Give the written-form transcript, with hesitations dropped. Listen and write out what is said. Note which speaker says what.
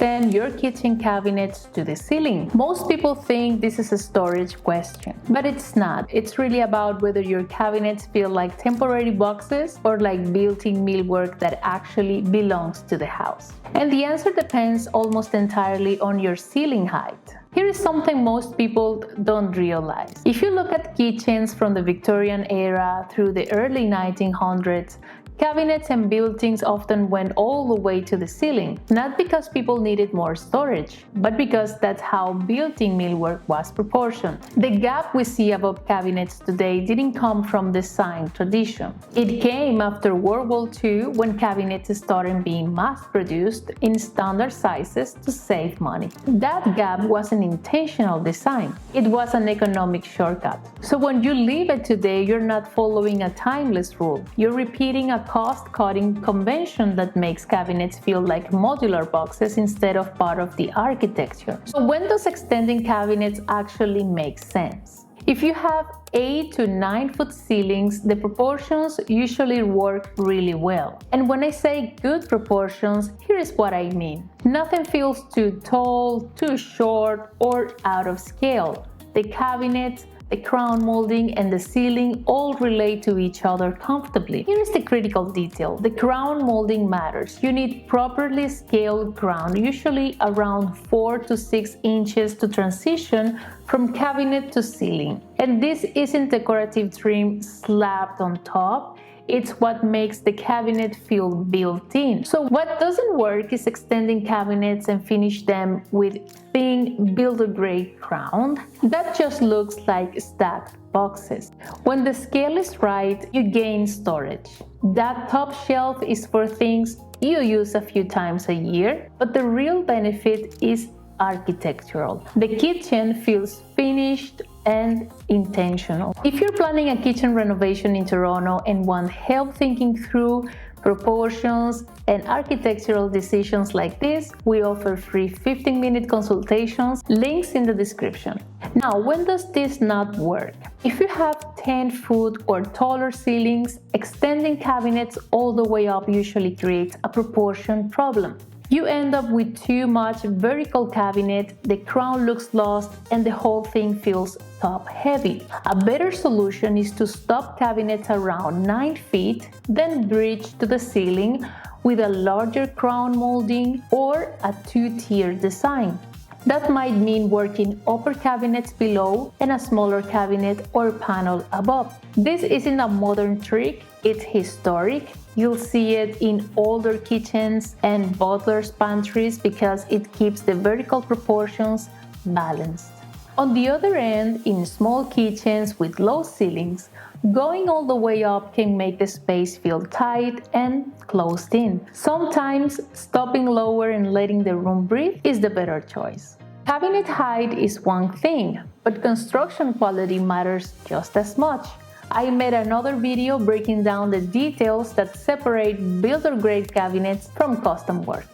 Speaker 1: extend your kitchen cabinets to the ceiling? Most people think this is a storage question, but it's not. It's really about whether your cabinets feel like temporary boxes or like built-in millwork that actually belongs to the house. And the answer depends almost entirely on your ceiling height. Here is something most people don't realize. If you look at kitchens from the Victorian era through the early 1900s, cabinets and built-ins often went all the way to the ceiling, not because people needed more storage, but because that's how built-in millwork was proportioned. The gap we see above cabinets today didn't come from design tradition. It came after World War II, when cabinets started being mass-produced in standard sizes to save money. That gap wasn't intentional design. It was an economic shortcut. So when you leave it today, you're not following a timeless rule. You're repeating a cost-cutting convention that makes cabinets feel like modular boxes instead of part of the architecture. So when does extending cabinets actually make sense? If you have 8 to 9 foot ceilings, the proportions usually work really well. And when I say good proportions, here is what I mean. Nothing feels too tall, too short, or out of scale. The cabinets, the crown molding, and the ceiling all relate to each other comfortably. Here is the critical detail. The crown molding matters. You need properly scaled crown, usually around 4 to 6 inches to transition from cabinet to ceiling. And this isn't decorative trim slapped on top. It's what makes the cabinet feel built in. So what doesn't work is extending cabinets and finish them with thin builder-grade crown. That just looks like stacked boxes. When the scale is right, you gain storage. That top shelf is for things you use a few times a year, but the real benefit is architectural. The kitchen feels finished and intentional. If you're planning a kitchen renovation in Toronto and want help thinking through proportions and architectural decisions like this, we offer free 15-minute consultations, links in the description. Now, when does this not work? If you have 10-foot or taller ceilings, extending cabinets all the way up usually creates a proportion problem. You end up with too much vertical cabinet, the crown looks lost, and the whole thing feels top-heavy. A better solution is to stop cabinets around 9 feet, then bridge to the ceiling with a larger crown molding or a two-tier design. That might mean working upper cabinets below and a smaller cabinet or panel above. This isn't a modern trick, it's historic. You'll see it in older kitchens and butlers' pantries because it keeps the vertical proportions balanced. On the other end, in small kitchens with low ceilings, going all the way up can make the space feel tight and closed in. Sometimes stopping lower and letting the room breathe is the better choice. Cabinet height is one thing, but construction quality matters just as much. I made another video breaking down the details that separate builder-grade cabinets from custom work.